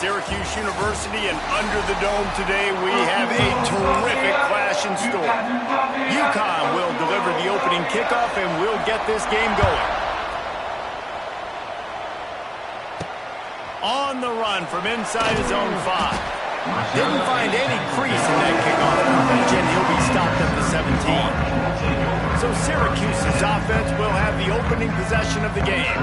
Syracuse University, and under the dome today we have a terrific clash in store. Uconn will deliver the opening kickoff and we'll get this game going. On the run from inside his own 5. Didn't find any crease in that kickoff coverage, and he'll be stopped at the 17. So Syracuse's offense will have the opening possession of the game.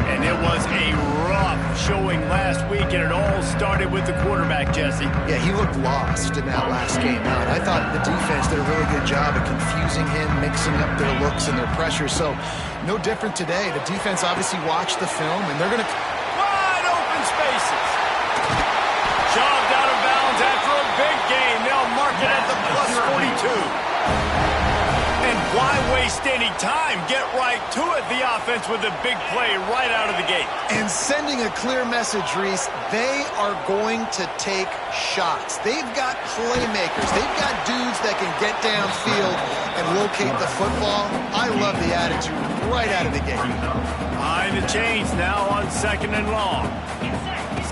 And it was a rough showing last week, and it all started with the quarterback, Jesse. Yeah, he looked lost in that last game out. I thought the defense did a really good job of confusing him, mixing up their looks and their pressure. So no different today. The defense obviously watched the film, and they're going to... Wide open spaces. Shoved out of bounds after a big gain. They'll mark it at the plus 42. And why waste any time? Get right to it. The offense with a big play right out of the gate. And sending a clear message, Reese, they are going to take shots. They've got playmakers. They've got dudes that can get downfield and locate the football. I love the attitude right out of the gate. Behind the chains now on 2nd and long.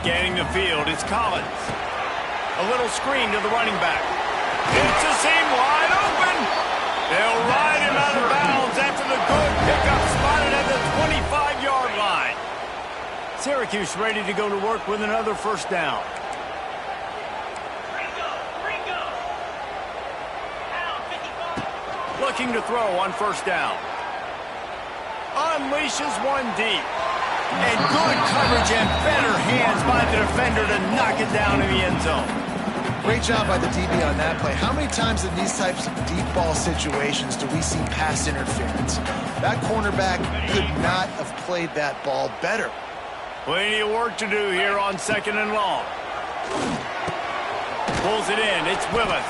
Scanning the field, it's Collins. A little screen to the running back. It's a seam wide open. They'll ride him out of bounds after the good pickup spotted at the 25-yard line. Syracuse ready to go to work with another first down. Looking to throw on first down. Unleashes one deep. And good coverage and better hands by the defender to knock it down in the end zone. Great job by the DB on that play. How many times in these types of deep ball situations do we see pass interference? That cornerback could not have played that ball better. Plenty of work to do here on 2nd and long. Pulls it in. It's Willis.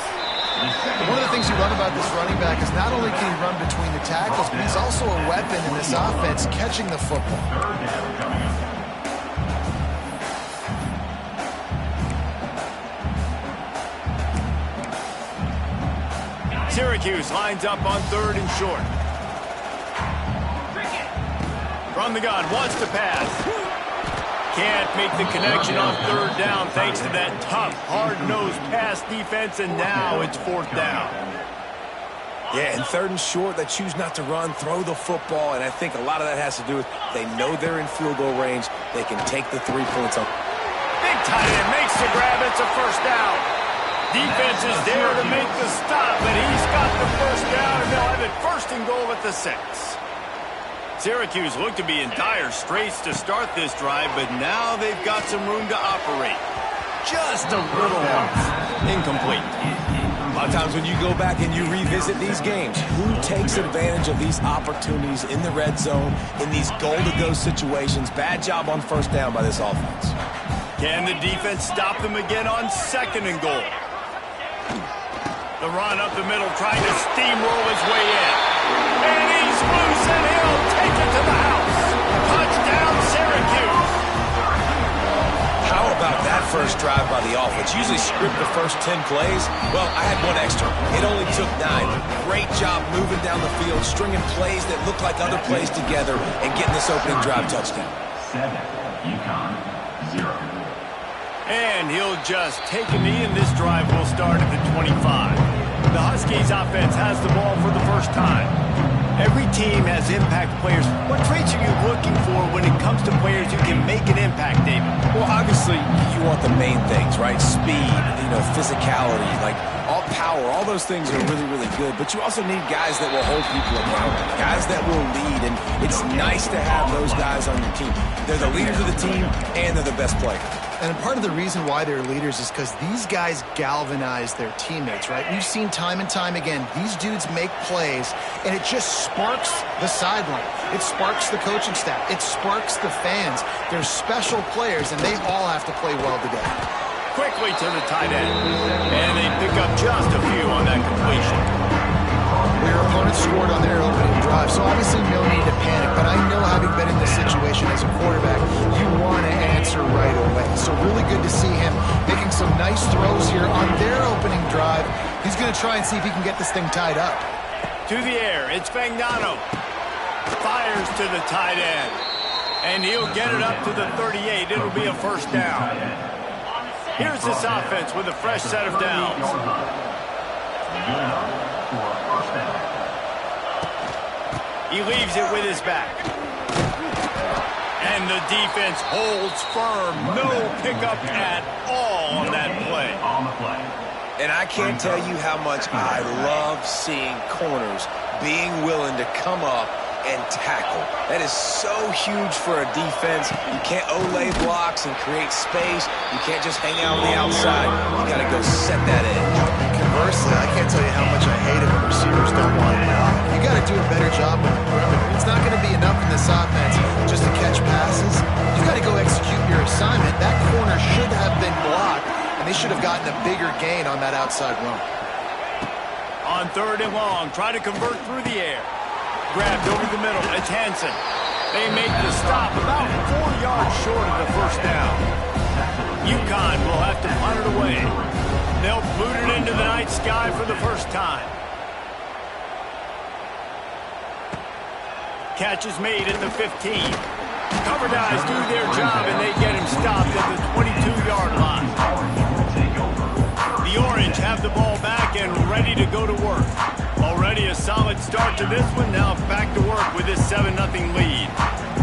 One of the things you love about this running back is not only can he run between the tackles, but he's also a weapon in this offense catching the football. Syracuse lines up on 3rd and short. From the gun, wants to pass. Can't make the connection on 3rd down thanks to that tough, hard-nosed pass defense, and now it's 4th down. Yeah, and 3rd and short, they choose not to run, throw the football, and I think a lot of that has to do with they know they're in field goal range. They can take the 3 points on. Big tight end makes the grab. It's a first down. Defense is there to make the stop, but he's got the first down, and they'll have it 1st and goal at the 6. Syracuse looked to be in dire straits to start this drive, but now they've got some room to operate. Just a little off. Incomplete. A lot of times when you go back and you revisit these games, who takes advantage of these opportunities in the red zone, in these goal-to-go situations? Bad job on 1st down by this offense. Can the defense stop them again on 2nd and goal? The run up the middle, trying to steamroll his way in. And he's loose, and he'll take it to the house. Touchdown, Syracuse. How about that first drive by the offense? Usually script the first 10 plays. Well, I had one extra. It only took 9. Great job moving down the field, stringing plays that look like other plays together, and getting this opening drive touchdown. 7, Uconn, 0. And he'll just take a knee, and this drive will start at the 25. The Huskies offense has the ball for the first time. Every team has impact players. What traits are you looking for when it comes to players who can make an impact, David? Well, obviously, you want the main things, right? Speed, physicality, like all power, all those things are really, really good. But you also need guys that will hold people accountable, guys that will lead, and it's nice to have those guys on your team. They're the leaders of the team, and they're the best players. And part of the reason why they're leaders is because these guys galvanize their teammates, right? We've seen time and time again, these dudes make plays, and it just sparks the sideline. It sparks the coaching staff. It sparks the fans. They're special players, and they all have to play well together. Quickly to the tight end, and they pick up just a few on that completion. Their opponent scored on their opening drive, so obviously no need to panic, but I know having been in this situation as a quarterback, you want to answer right away. So really good to see him making some nice throws here on their opening drive. He's going to try and see if he can get this thing tied up. To the air, it's Fagnano. Fires to the tight end. And he'll get it up to the 38. It'll be a first down. Here's this offense with a fresh set of downs. He leaves it with his back. And the defense holds firm. No pickup at all on that play. And I can't tell you how much I love seeing corners being willing to come up and tackle. That is so huge for a defense. You can't olay blocks and create space. You can't just hang out on the outside. You got to go set that edge. Conversely, I can't tell you how much I hate it when receivers don't line up. You got to do a better job on the perimeter. It's not going to be enough in this offense just to catch passes. You got to go execute your assignment. That corner should have been blocked, and they should have gotten a bigger gain on that outside run. On 3rd and long, try to convert through the air. Grabbed over the middle. It's Hansen. They make the stop about 4 yards short of the first down. Uconn will have to punt it away. They'll boot it into the night sky for the first time. Catch is made at the 15. Cover guys do their job, and they get him stopped at the 22-yard line. The Orange have the ball back and ready to go to work. Already a solid start to this one. Now back to work with this 7-0 lead.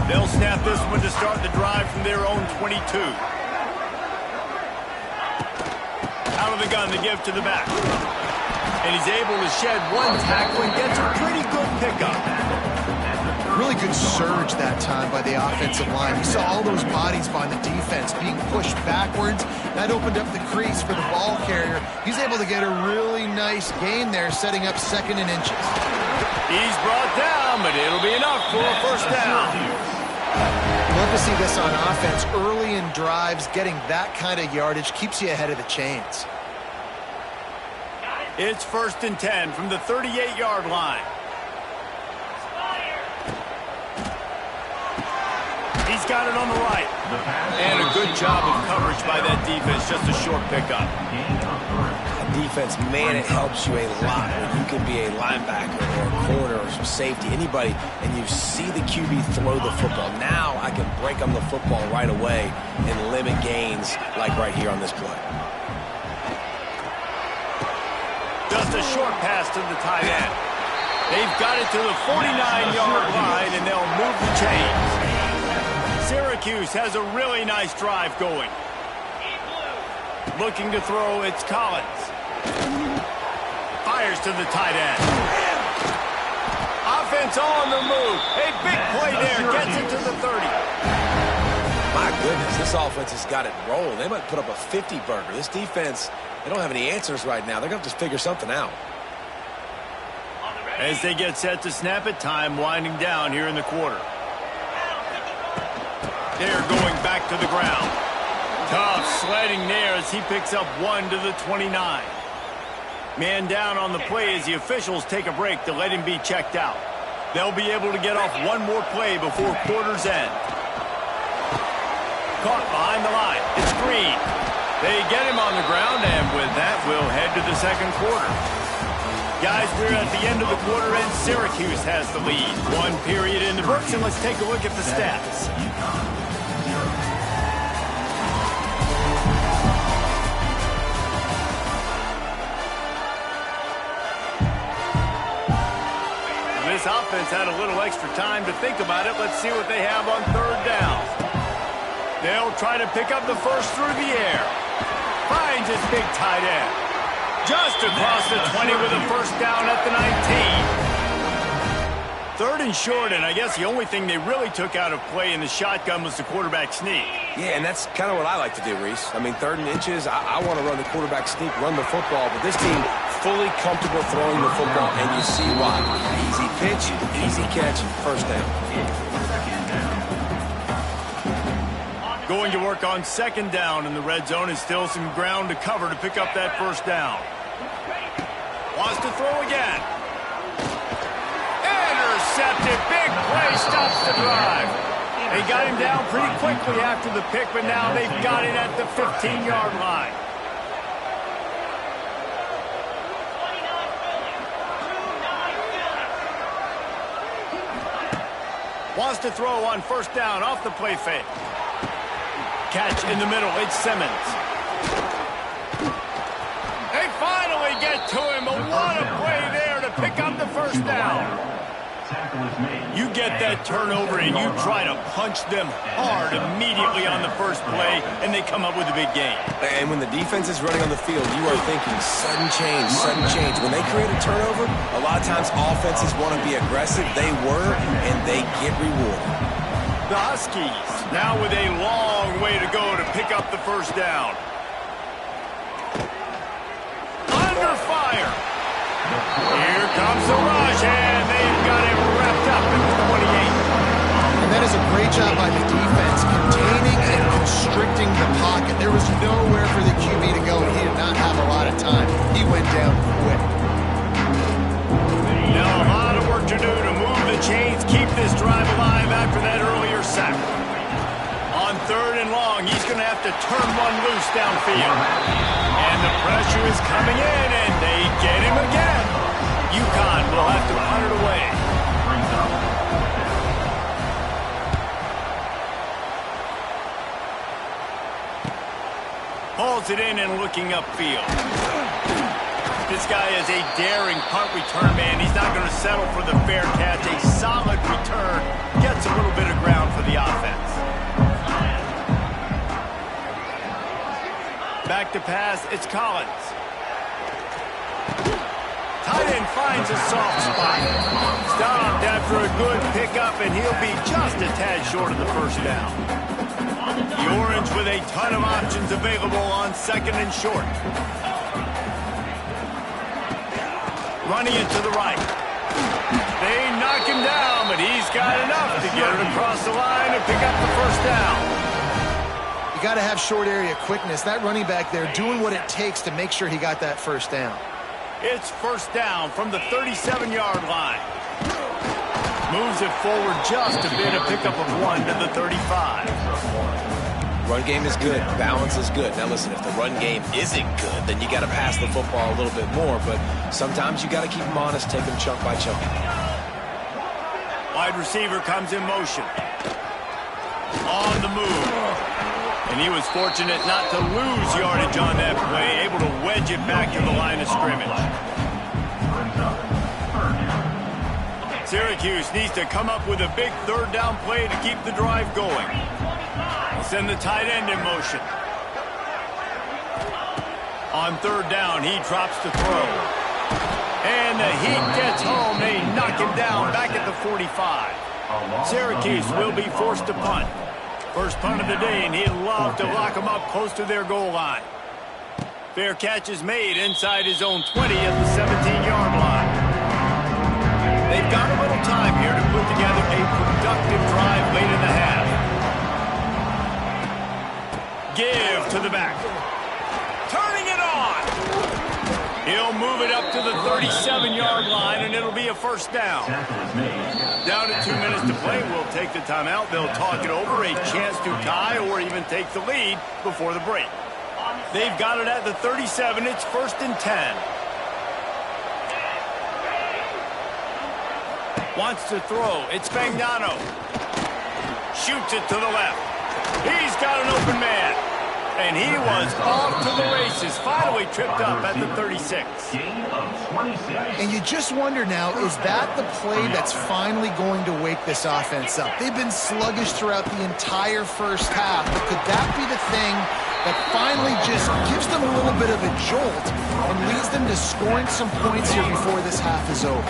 They'll snap this one to start the drive from their own 22. Out of the gun to give to the back. And he's able to shed one tackle and gets a pretty good pickup. Really good surge that time by the offensive line. You saw all those bodies by the defense being pushed backwards. That opened up the crease for the ball carrier. He's able to get a really nice gain there, setting up 2nd and inches. He's brought down, but it'll be enough for a first down. Love to see this on offense. Early in drives, getting that kind of yardage keeps you ahead of the chains. It's 1st and 10 from the 38-yard line. He's got it on the right. And a good job of coverage by that defense. Just a short pickup. Defense, man, it helps you a lot when you can be a linebacker or a corner or some safety, anybody, and you see the QB throw the football. Now I can break on the football right away and limit gains like right here on this play. Just a short pass to the tight end. They've got it to the 49-yard line, and they'll move the chains. Syracuse has a really nice drive going. Looking to throw, it's Collins. Fires to the tight end. Offense on the move. A big play there. Gets it to the 30. My goodness, this offense has got it rolling. They might put up a 50-burger. This defense, they don't have any answers right now. They're going to have to figure something out. As they get set to snap it, time winding down here in the quarter. They're going back to the ground. Tough sledding there as he picks up 1 to the 29. Man down on the play as the officials take a break to let him be checked out. They'll be able to get off one more play before quarter's end. Caught behind the line. It's Green. They get him on the ground, and with that, we'll head to the second quarter. Guys, we're at the end of the quarter, and Syracuse has the lead. 1 period in the books, and let's take a look at the stats. This offense had a little extra time to think about it. Let's see what they have on 3rd down. They'll try to pick up the first through the air. Finds his big tight end. Just across the 20 with a first down at the 19. 3rd and short, and I guess the only thing they really took out of play in the shotgun was the quarterback sneak. Yeah, and that's kind of what I like to do, Reese. I mean, 3rd and inches, I want to run the quarterback sneak, run the football, but this team fully comfortable throwing the football, and you see why. Easy pitch, easy catch, first down. Going to work on 2nd down in the red zone, and still some ground to cover to pick up that first down. Wants to throw again. Intercepted. Big play stops the drive. They got him down pretty quickly after the pick, but now they've got it at the 15-yard line. Wants to throw on 1st down off the play fake. Catch in the middle. It's Simmons. They finally get to him, but what a play there to pick up the first down. You get that turnover and you try to punch them hard immediately on the first play, and they come up with a big gain. And when the defense is running on the field, you are thinking sudden change, sudden change. When they create a turnover, a lot of times offenses want to be aggressive. They were, and they get rewarded. The Huskies now with a long way to go to pick up the first down. Under fire. Here comes the rush, and they've got him wrapped up at the 28. And that is a great job by the defense, containing and constricting the pocket. There was nowhere for the QB to go, and he did not have a lot of time. He went down quick. Now a lot of work to do to move the chains, keep this drive alive after that earlier sack. On 3rd and long, he's going to have to turn one loose downfield. And the pressure is coming in, and they get him again. Uconn will have to punt it away. Hauls it in and looking upfield. This guy is a daring punt return man. He's not going to settle for the fair catch. A solid return gets a little bit of ground for the offense. Back to pass, it's Collins. Tight end finds a soft spot. Stopped after a good pickup, and he'll be just a tad short of the first down. The Orange with a ton of options available on 2nd and short. Running it to the right. They knock him down, but he's got enough to get it across the line and pick up the first down. You got to have short area quickness. That running back there doing what it takes to make sure he got that first down. It's first down from the 37-yard line. Moves it forward just a bit, a pickup of 1 to the 35. Run game is good. Balance is good. Now listen, if the run game isn't good, then you got to pass the football a little bit more. But sometimes you got to keep them honest, take them chunk by chunk. Wide receiver comes in motion. On the move. And he was fortunate not to lose yardage on that play, able to wedge it back to the line of scrimmage. Syracuse needs to come up with a big 3rd down play to keep the drive going. Send the tight end in motion. On 3rd down, he drops to throw. And the heat gets home. They knock him down back at the 45. Syracuse will be forced to punt. First punt of the day, and he'd love to lock them up close to their goal line. Fair catch is made inside his own 20 at the 17-yard line. They've got a little time here to put together a productive drive late in the half. Give to the back. Turning it on. He'll move it up to the 37-yard line, and it'll be a first down. Down to 2 minutes to play. We'll take the timeout. They'll talk it over, a chance to tie or even take the lead before the break. They've got it at the 37. It's 1st and 10. Wants to throw. It's Fagnano. Shoots it to the left. He's got an open man. And he was off to the races, finally tripped up at the 36. And you just wonder now, is that the play that's finally going to wake this offense up? They've been sluggish throughout the entire first half, but could that be the thing that finally just gives them a little bit of a jolt and leads them to scoring some points here before this half is over?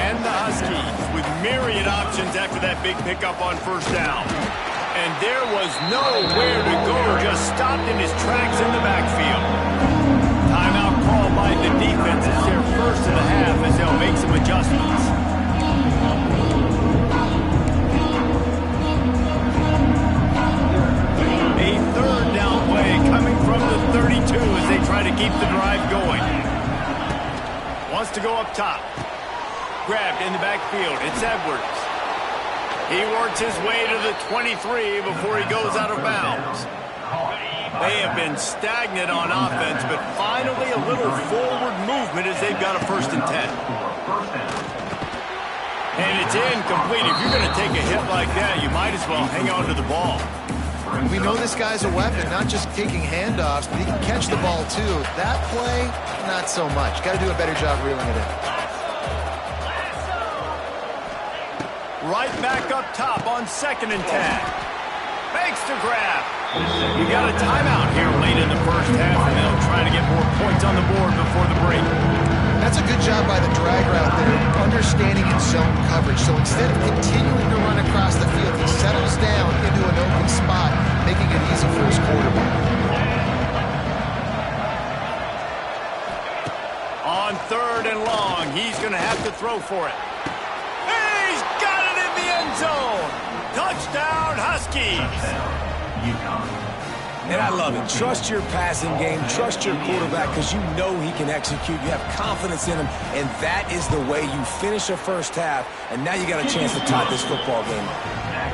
And the Huskies with myriad options after that big pickup on first down. And there was nowhere to go, just stopped in his tracks in the backfield. Timeout called by the defense. It's their first of the half as they'll make some adjustments. A 3rd down play coming from the 32 as they try to keep the drive going. Wants to go up top. Grabbed in the backfield. It's Edwards. He works his way to the 23 before he goes out of bounds. They have been stagnant on offense, but finally a little forward movement as they've got a 1st and 10. And it's incomplete. If you're going to take a hit like that, you might as well hang on to the ball. We know this guy's a weapon, not just taking handoffs, but he can catch the ball too. That play, not so much. Got to do a better job reeling it in. Right back up top on 2nd and 10. Fakes to grab. You got a timeout here late in the first half, and they'll try to get more points on the board before the break. That's a good job by the drag route there, understanding its zone coverage. So instead of continuing to run across the field, he settles down into an open spot, making it easy for his quarterback. On 3rd and long, he's going to have to throw for it. He's got it in the end zone. Touchdown, Huskies. Uconn. And I love it. Trust your passing game. Trust your quarterback because you know he can execute. You have confidence in him, and that is the way you finish a first half. And now you got a chance to tie this football game.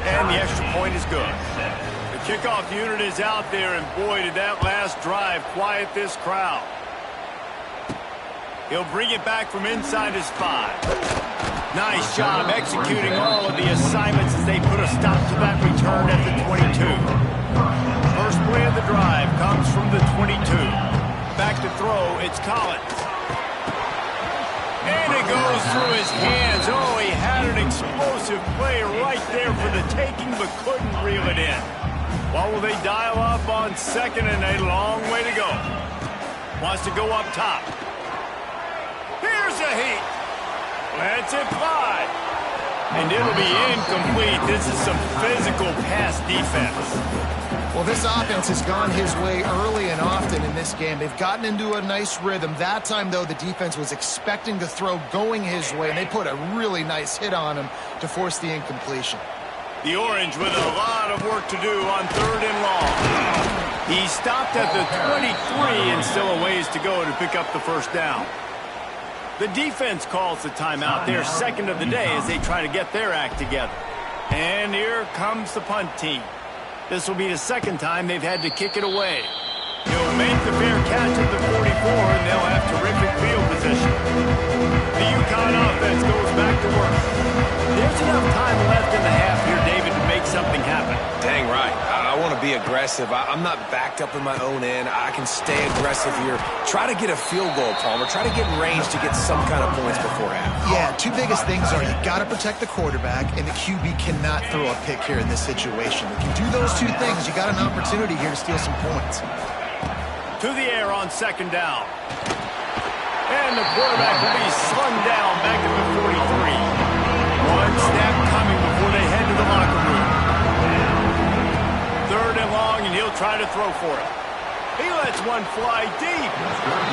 And the extra point is good. The kickoff unit is out there, and boy, did that last drive quiet this crowd. He'll bring it back from inside his 5. Nice job executing all of the assignments as they put a stop to that return at the 22. First play of the drive comes from the 22. Back to throw, it's Collins. And it goes through his hands. Oh, he had an explosive play right there for the taking, but couldn't reel it in. What will they dial up on 2nd and a long way to go? Wants to go up top. Here's a heat. Lets it fly. And it'll be incomplete. This is some physical pass defense. Well, this offense has gone his way early and often in this game. They've gotten into a nice rhythm. That time, though, the defense was expecting the throw going his way, and they put a really nice hit on him to force the incompletion. The Orange with a lot of work to do on 3rd and long. He stopped at the 23 and still a ways to go to pick up the first down. The defense calls the timeout, their 2nd of the day, as they try to get their act together. And here comes the punt team. This will be the 2nd time they've had to kick it away. He'll make the fair catch at the 44, and they'll have terrific field position. The Uconn offense goes back to work. There's enough time left in the half here, David, to make something happen. Dang right. I want to be aggressive. I'm not backed up in my own end. I can stay aggressive here. Try to get a field goal, Palmer. Try to get in range to get some kind of points before half. Yeah, two biggest things are you got to protect the quarterback, and the QB cannot throw a pick here in this situation. If you do those two things, you got an opportunity here to steal some points. To the air on 2nd down. And the quarterback will be slung down back at the 43. One snap coming before they head to the locker room. 3rd and long, and he'll try to throw for it. He lets one fly deep.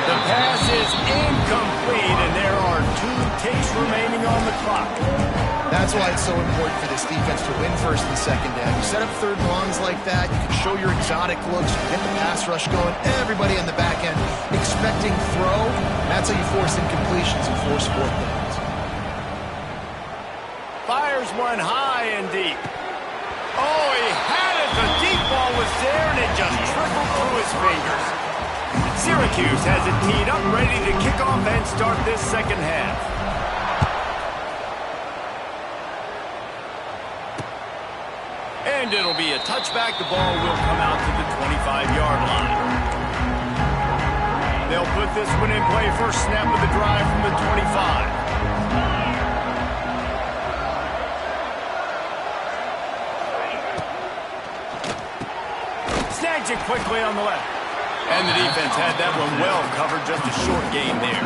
The pass is incomplete, and there are 2 takes remaining on the clock. That's why it's so important for this defense to win 1st and 2nd down. You set up 3rd and longs like that, you can show your exotic looks, you get the pass rush going, everybody on the back end expecting throw. That's how you force incompletions and force 4th downs. Fires one high and deep. Oh, he had it. The deep ball was there, and it just trickled through his fingers. Syracuse has it teed up, ready to kick off and start this 2nd half. And it'll be a touchback. The ball will come out to the 25-yard line. They'll put this one in play. First snap of the drive from the 25. Snags it quickly on the left. And the defense had that one well covered. Just a short gain there.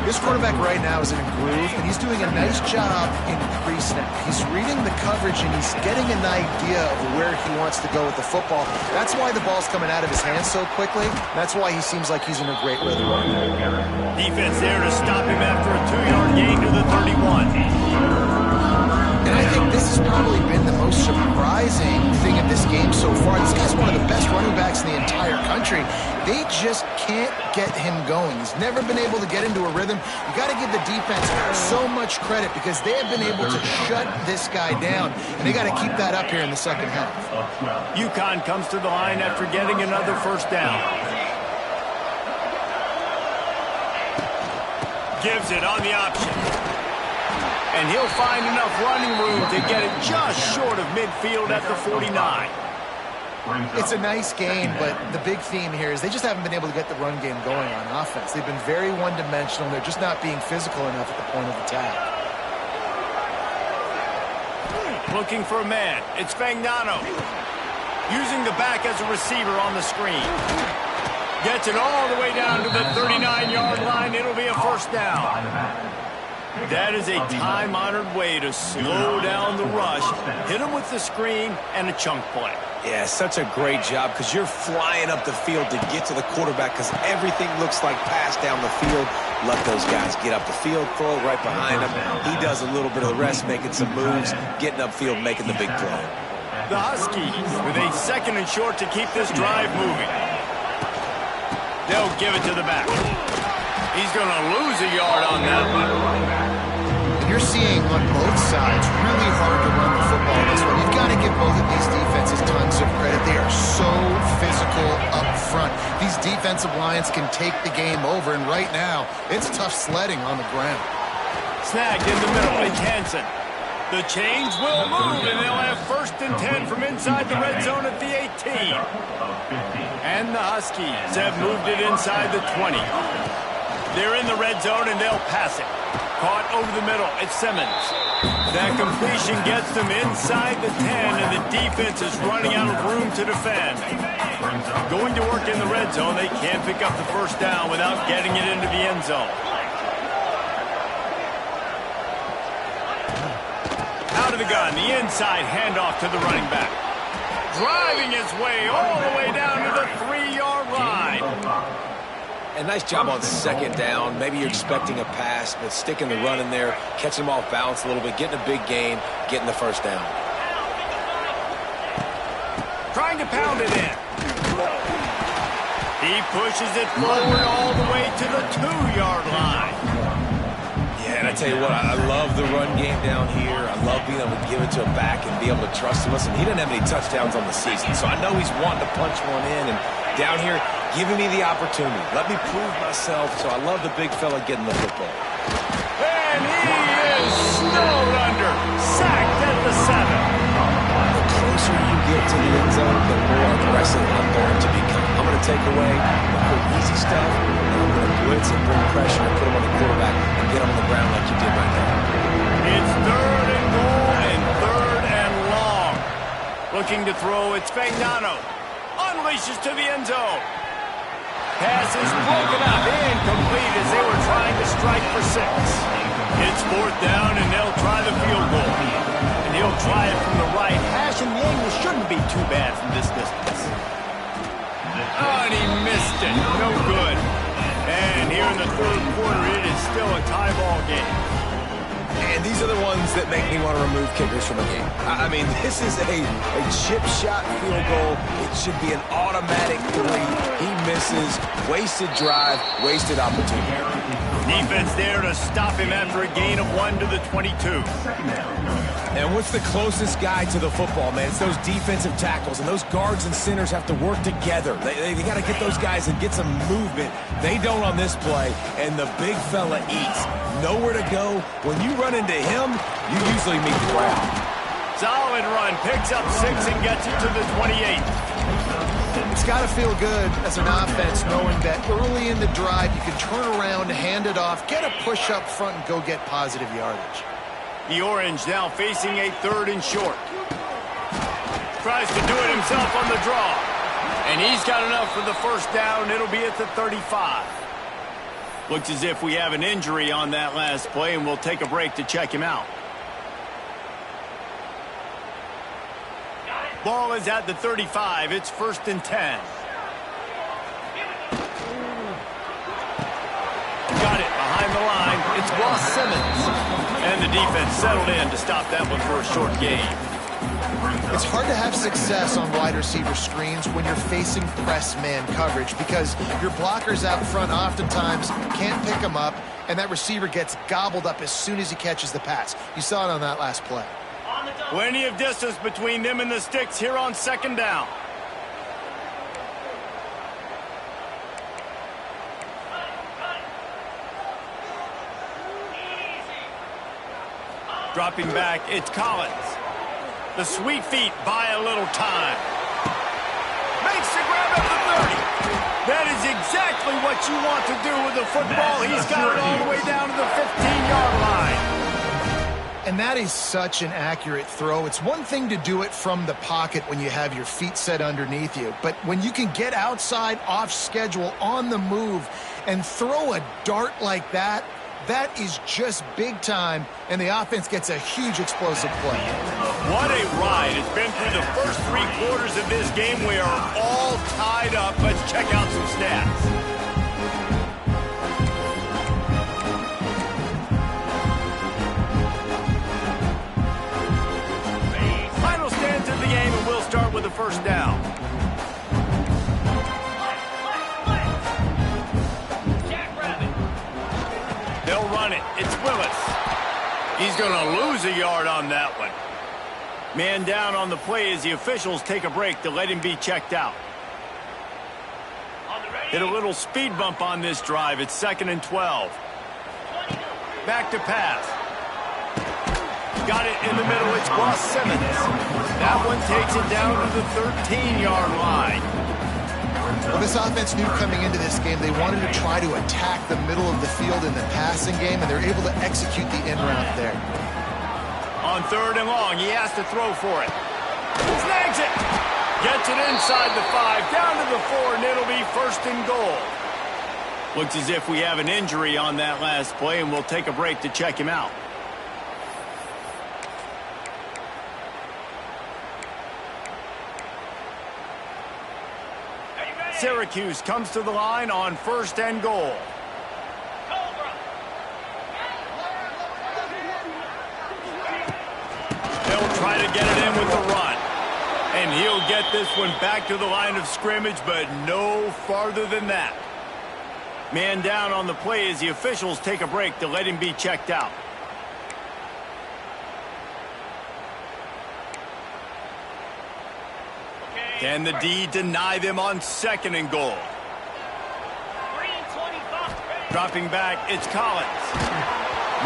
This quarterback right now is in a groove, and he's doing a nice job in pre-snap. He's reading the coverage, and he's getting an idea of where he wants to go with the football. That's why the ball's coming out of his hands so quickly. That's why he seems like he's in a great rhythm right now. Defense there to stop him after a 2-yard gain to the 31. And I think this has probably been the most surprising thing of this game so far. This guy's one of the best running backs in the entire country. They just can't get him going. He's never been able to get into a rhythm. You got to give the defense so much credit because they have been able to shut this guy down, and they got to keep that up here in the 2nd half. Uconn comes to the line after getting another first down. Gives it on the option. And he'll find enough running room to get it just short of midfield at the 49. It's a nice game, but the big theme here is they just haven't been able to get the run game going on offense. They've been very one-dimensional. They're just not being physical enough at the point of attack. Looking for a man. It's Fagnano. Using the back as a receiver on the screen. Gets it all the way down to the 39-yard line. It'll be a first down. That is a time-honored way to slow down the rush. Hit him with the screen and a chunk play. Yeah, such a great job because you're flying up the field to get to the quarterback because everything looks like pass down the field. Let those guys get up the field, throw it right behind him. He does a little bit of the rest, making some moves, getting upfield, making the big play. The Huskies with a 2nd and short to keep this drive moving. They'll give it to the back. He's going to lose a yard on that one. You're seeing on both sides really hard to run the football this way. You've got to give both of these defenses tons of credit. They are so physical up front. These defensive lines can take the game over, and right now, it's tough sledding on the ground. Snagged in the middle. It's Hansen. The chains will move, and they'll have 1st and 10 from inside the red zone at the 18. And the Huskies have moved it inside the 20. They're in the red zone, and they'll pass it. Caught over the middle. It's Simmons. That completion gets them inside the 10, and the defense is running out of room to defend. Going to work in the red zone, they can't pick up the first down without getting it into the end zone. Out of the gun, the inside handoff to the running back. Driving his way all the way down to the 3-yard line. A nice job on 2nd down. Maybe you're expecting a pass, but sticking the run in there, catching them off balance a little bit, getting a big gain, getting the first down. Trying to pound it in. He pushes it forward all the way to the 2-yard line. Yeah, and I tell you what, I love the run game down here. I love being able to give it to a back and be able to trust him. Listen, he doesn't have any touchdowns on the season, so I know he's wanting to punch one in. And down here, giving me the opportunity. Let me prove myself, so I love the big fella getting the football. And he is snowed under. Sacked at the 7. The closer you get to the end zone, the more aggressive I'm going to become. I'm going to take away the quick, easy stuff, and I'm going to blitz and bring pressure and put him on the quarterback and get him on the ground like you did right now. It's 3rd and goal and 3rd and long. Looking to throw, it's Fagnano. Unleashes to the end zone. Pass is broken up, incomplete as they were trying to strike for 6. It's 4th down, and they'll try the field goal. And he'll try it from the right hash, and the angle shouldn't be too bad from this distance. Oh, and he missed it. No good. And here in the 3rd quarter, it is still a tie ball game. And these are the ones that make me want to remove kickers from a game. I mean, this is a chip shot field goal. It should be an automatic 3. He misses. Wasted drive, wasted opportunity. Defense there to stop him after a gain of 1 to the 22. And what's the closest guy to the football, man? It's those defensive tackles, and those guards and centers have to work together. They got to get those guys and get some movement. They don't on this play, and the big fella eats. Nowhere to go. When you run into him, you usually meet the ground. Solid run. Picks up 6 and gets it to the 28. It's got to feel good as an offense knowing that early in the drive you can turn around, hand it off, get a push up front, and go get positive yardage. The Orange now facing a 3rd and short. Tries to do it himself on the draw. And he's got enough for the first down. It'll be at the 35. Looks as if we have an injury on that last play, and we'll take a break to check him out. Ball is at the 35. It's 1st and 10. Got it behind the line. It's Ross Simmons. And the defense settled in to stop that one for a short gain. It's hard to have success on wide receiver screens when you're facing press man coverage because your blockers out front oftentimes can't pick them up, and that receiver gets gobbled up as soon as he catches the pass. You saw it on that last play. Plenty of distance between them and the sticks here on 2nd down. Dropping back, it's Collins. The sweet feet buy a little time. Makes the grab at the 30. That is exactly what you want to do with the football. He's got it all the way down to the 15-yard line. And that is such an accurate throw. It's one thing to do it from the pocket when you have your feet set underneath you, but when you can get outside, off schedule, on the move, and throw a dart like that, that is just big time, and the offense gets a huge explosive play. What a ride. It's been through the first 3 quarters of this game. We are all tied up. Let's check out some stats. Start with the first down. They'll run it. It's Willis. He's going to lose a yard on that one. Man down on the play as the officials take a break to let him be checked out. Hit a little speed bump on this drive. It's 2nd and 12. Back to pass. Got it in the middle. It's Ross Simmons. That one takes it down to the 13-yard line. Well, this offense knew coming into this game they wanted to try to attack the middle of the field in the passing game, and they're able to execute the in route there. On 3rd and long, he has to throw for it. Snags it. Gets it inside the 5, down to the 4, and it'll be 1st and goal. Looks as if we have an injury on that last play, and we'll take a break to check him out. Syracuse comes to the line on 1st and goal. They'll try to get it in with the run. And he'll get this one back to the line of scrimmage, but no farther than that. Man down on the play as the officials take a break to let him be checked out. Can the D deny them on 2nd and goal? Dropping back, it's Collins.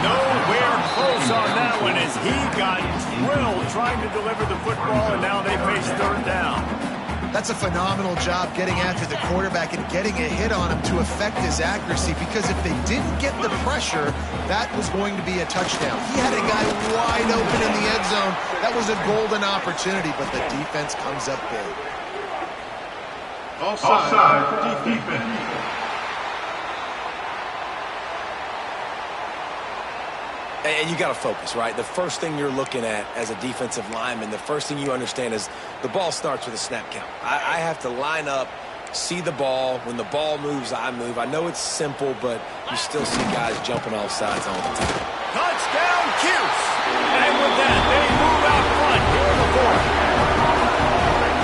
Nowhere close on that one as he got drilled trying to deliver the football, and now they face 3rd down. That's a phenomenal job getting after the quarterback and getting a hit on him to affect his accuracy, because if they didn't get the pressure, that was going to be a touchdown. He had a guy wide open in the end zone. That was a golden opportunity, but the defense comes up big. Offside defense. And you got to focus, right? The first thing you're looking at as a defensive lineman, the first thing you understand is the ball starts with a snap count. I have to line up, see the ball. When the ball moves, I move. I know it's simple, but you still see guys jumping off sides all the time. Touchdown, Cuse! And with that, they move out front here in the 4th.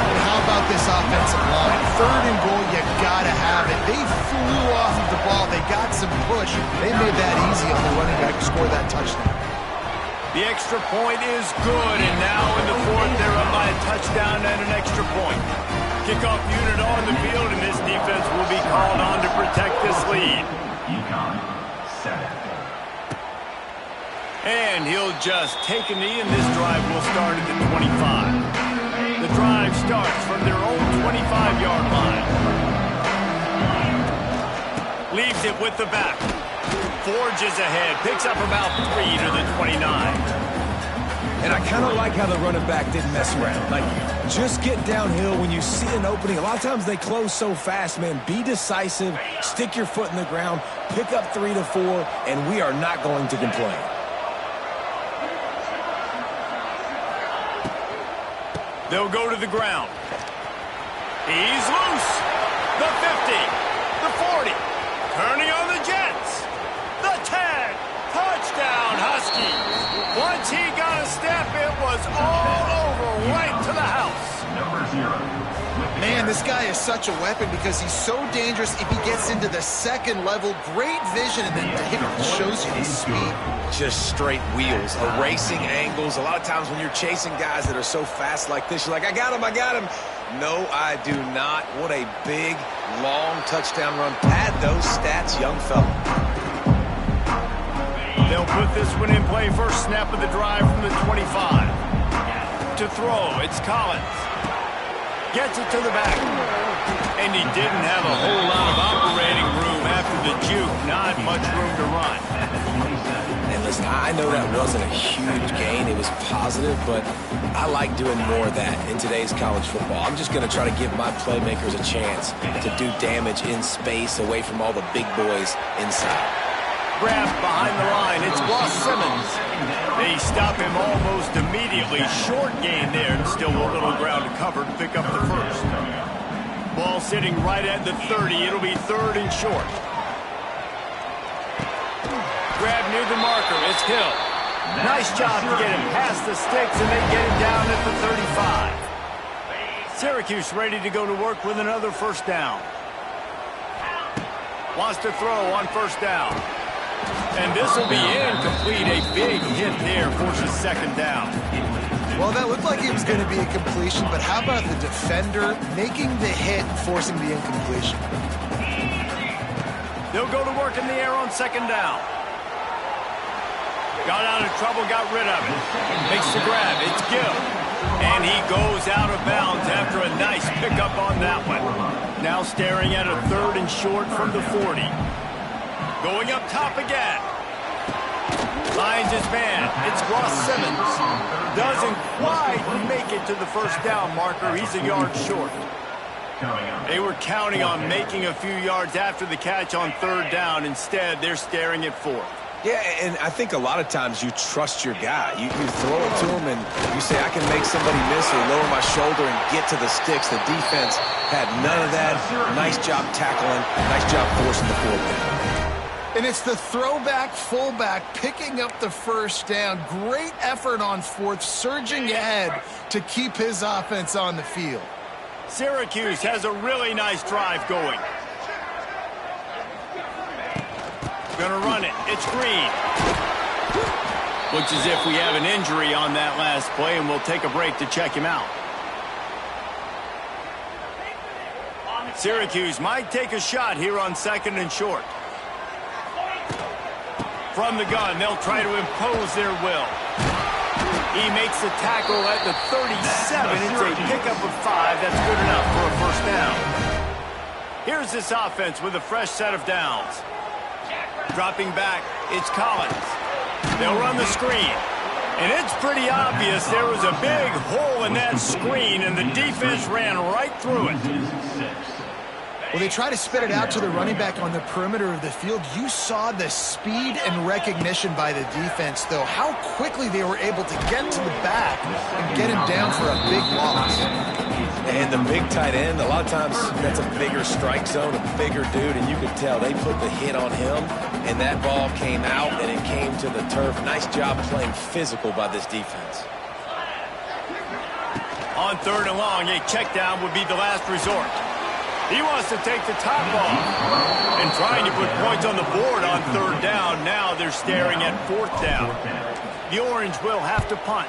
And how about this offensive line? 3rd and goal, you got to have it. They flew off of the ball. They got some push. They made that easy on the running back to score that touchdown. The extra point is good, and now in the 4th, they're up by a touchdown and an extra point. Kickoff unit on the field, and this defense will be called on to protect this lead. Uconn, 7. And he'll just take a knee, and this drive will start at the 25. The drive starts from their own 25-yard line. Leaves it with the back. Forges ahead, picks up about 3 to the 29. And I kind of like how the running back didn't mess around. Like, just get downhill when you see an opening. A lot of times they close so fast, man. Be decisive, stick your foot in the ground, pick up 3 to 4, and we are not going to complain. They'll go to the ground. He's loose. The 50, the 40, turning on the Jets. The 10, touchdown Huskies. Once he got a step, it was all over, right to the house. Number 0. Man, this guy is such a weapon because he's so dangerous if he gets into the 2nd level. Great vision, and then it shows you his speed. Just straight wheels, erasing angles. A lot of times when you're chasing guys that are so fast like this, you're like, I got him, I got him. No, I do not. What a big, long touchdown run. Pad those stats, young fella. They'll put this one in play. First snap of the drive from the 25. To throw, it's Collins. Gets it to the back. And he didn't have a whole lot of operating room after the juke. Not much room to run. And listen, I know that wasn't a huge gain. It was positive, but I like doing more of that in today's college football. I'm just going to try to give my playmakers a chance to do damage in space away from all the big boys inside. Grabbed behind the line. It's Ross Simmons. They stop him almost immediately. Short gain there, and still a little ground to cover to pick up the first. Ball sitting right at the 30. It'll be 3rd and short. Grab near the marker. It's Hill. Nice job to get him past the sticks, and they get him down at the 35. Syracuse ready to go to work with another first down. Wants to throw on first down. And this will be incomplete. A big hit there forces 2nd down. Well, that looked like it was going to be a completion, but how about the defender making the hit and forcing the incompletion? They'll go to work in the air on 2nd down. Got out of trouble, got rid of it. Makes the grab. It's Gill. And he goes out of bounds after a nice pickup on that one. Now staring at a 3rd and short from the 40. Going up top again. Finds his man. It's Ross Simmons. Doesn't quite make it to the first down marker. He's a yard short. They were counting on making a few yards after the catch on 3rd down. Instead, they're staring at 4th. Yeah, and I think a lot of times you trust your guy. You throw it to him, and you say, I can make somebody miss or lower my shoulder and get to the sticks. The defense had none of that. Nice job tackling. Nice job forcing the 4th down. And it's the throwback fullback picking up the first down. Great effort on 4th, surging ahead to keep his offense on the field. Syracuse has a really nice drive going. Gonna run it. It's Green. Looks as if we have an injury on that last play, and we'll take a break to check him out. Syracuse might take a shot here on 2nd and short. From the gun, they'll try to impose their will. He makes the tackle at the 37. It's a pickup of 5. That's good enough for a first down. Here's this offense with a fresh set of downs. Dropping back, it's Collins. They'll run the screen. And it's pretty obvious there was a big hole in that screen, and the defense ran right through it. Well, they try to spit it out to the running back on the perimeter of the field. You saw the speed and recognition by the defense, though. How quickly they were able to get to the back and get him down for a big loss. And the big tight end, a lot of times that's a bigger strike zone, a bigger dude, and you could tell they put the hit on him, and that ball came out, and it came to the turf. Nice job playing physical by this defense. On 3rd and long, a check down would be the last resort. He wants to take the top off. And trying to put points on the board on 3rd down. Now they're staring at 4th down. The Orange will have to punt.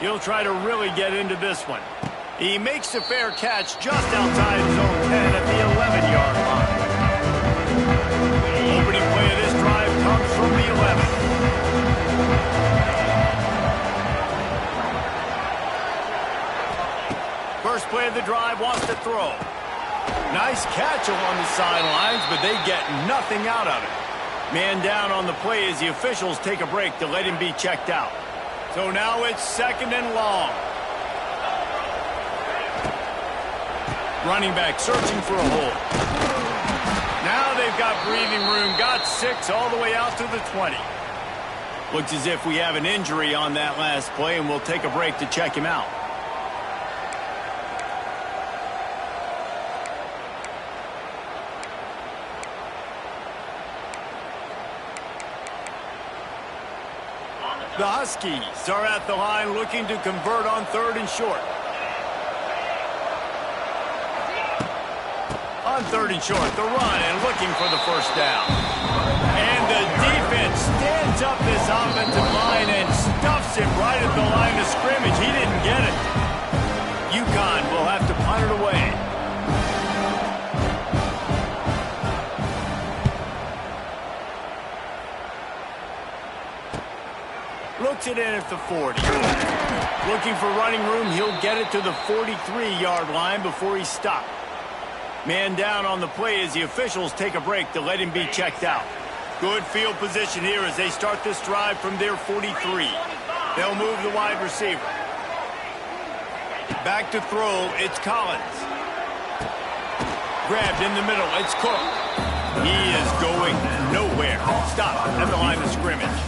He'll try to really get into this one. He makes the fair catch just outside his own 10 at the 11-yard line. Opening play of this drive comes from the 11. First play of the drive, wants to throw. Nice catch along the sidelines, but they get nothing out of it. Man down on the play as the officials take a break to let him be checked out. So now it's 2nd and long. Running back searching for a hole. Now they've got breathing room, got 6 all the way out to the 20. Looks as if we have an injury on that last play, and we'll take a break to check him out. The Huskies are at the line looking to convert on 3rd and short. On 3rd and short, the run and looking for the first down. And the defense stands up this offensive line and stuffs him right at the line of scrimmage. He didn't get it. Uconn will have to punt it away. Looks it in at the 40. Looking for running room. He'll get it to the 43-yard line before he's stopped. Man down on the play as the officials take a break to let him be checked out. Good field position here as they start this drive from their 43. They'll move the wide receiver. Back to throw, it's Collins. Grabbed in the middle, it's Cook. He is going nowhere. Stop at the line of scrimmage.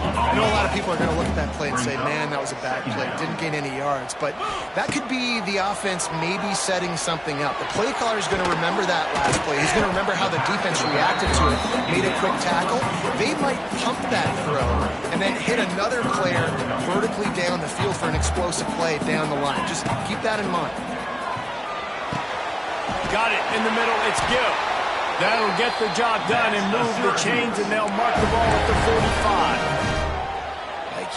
I know a lot of people are going to look at that play and say, man, that was a bad play. Didn't gain any yards. But that could be the offense maybe setting something up. The play caller is going to remember that last play. He's going to remember how the defense reacted to it, made a quick tackle. They might pump that throw and then hit another player vertically down the field for an explosive play down the line. Just keep that in mind. Got it in the middle. It's Gill. That'll get the job done and move the chains, and they'll mark the ball at the 45.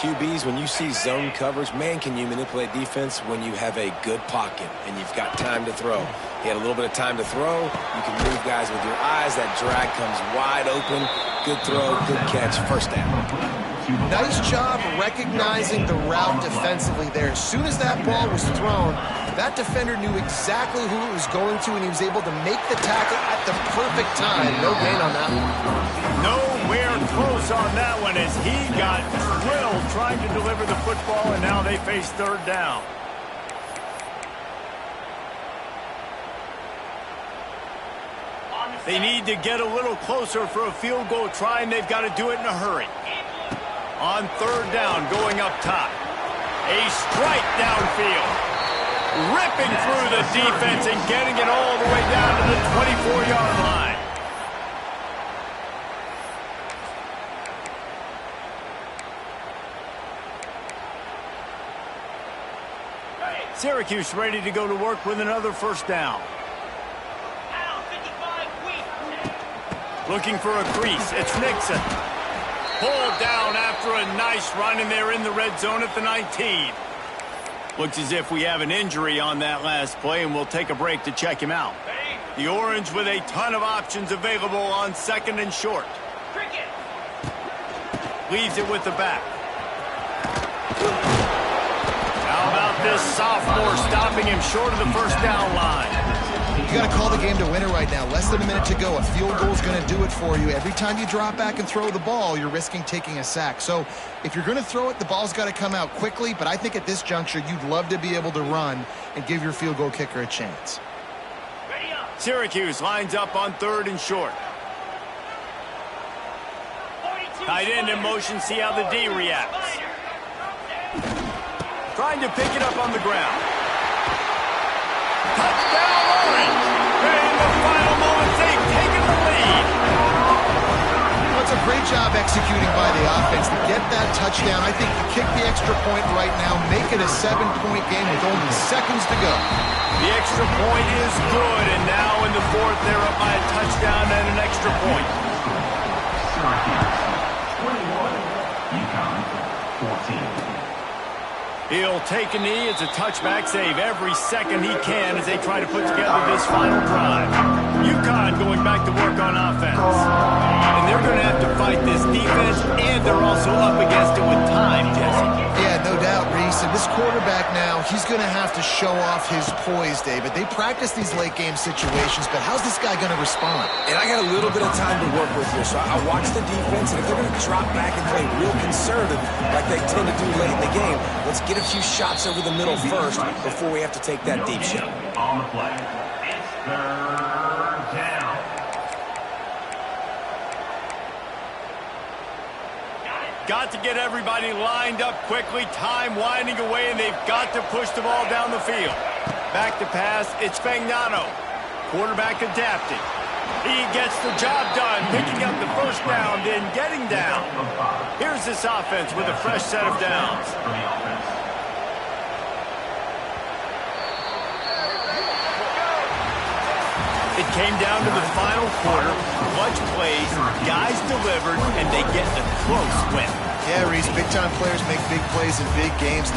QBs, when you see zone coverage, man, can you manipulate defense when you have a good pocket and you've got time to throw. He had a little bit of time to throw. You can move guys with your eyes. That drag comes wide open. Good throw, good catch, first down. Nice job recognizing the route defensively there. As soon as that ball was thrown, that defender knew exactly who it was going to, and he was able to make the tackle at the perfect time. No gain on that one. Nowhere close on that one as he got drilled trying to deliver the football, and now they face third down. They need to get a little closer for a field goal try, and they've got to do it in a hurry. On third down, going up top. A strike downfield. Ripping through the defense and getting it all the way down to the 24-yard line. Syracuse ready to go to work with another first down. Looking for a crease. It's Nixon. Pulled down after a nice run, and they're in the red zone at the 19. Looks as if we have an injury on that last play, and we'll take a break to check him out. The Orange with a ton of options available on second and short. Leaves it with the back. How about this sophomore stopping him short of the first down line? You got to call the game to win it right now. Less than a minute to go. A field goal is going to do it for you. Every time you drop back and throw the ball, you're risking taking a sack. So if you're going to throw it, the ball's got to come out quickly. But I think at this juncture, you'd love to be able to run and give your field goal kicker a chance. Syracuse lines up on third and short. Tight end in motion. See how the D reacts. Trying to pick it up on the ground. Touchdown, Orange! In the final moments, they've taken the lead. Well, it's a great job executing by the offense to get that touchdown. I think you kick the extra point right now, make it a 7-point game with only seconds to go. The extra point is good, and now in the fourth, they're up by a touchdown and an extra point. Syracuse 21, Uconn 14. He'll take a knee. It's a touchback save every second he can as they try to put together this final drive. Uconn going back to work on offense. And they're going to have to fight this defense, and they're also up against it with time, Jesse. Yeah, no doubt, Reese. And this quarterback now, he's going to have to show off his poise, David. They practice these late-game situations, but how's this guy going to respond? And I got a little bit of time to work with here, so I watch the defense, and if they're going to drop back and play real conservative like they tend to do late in the game, let's get a few shots over the middle first before we have to take that deep shot. On the play, it's third down. Got to get everybody lined up quickly. Time winding away, and they've got to push the ball down the field. Back to pass, it's Fagnano. Quarterback adapting. He gets the job done, picking up the first down, then getting down. Here's this offense with a fresh set of downs. It came down to the final quarter. Clutch plays, guys delivered, and they get a close win. Yeah, Reese, big-time players make big plays in big games.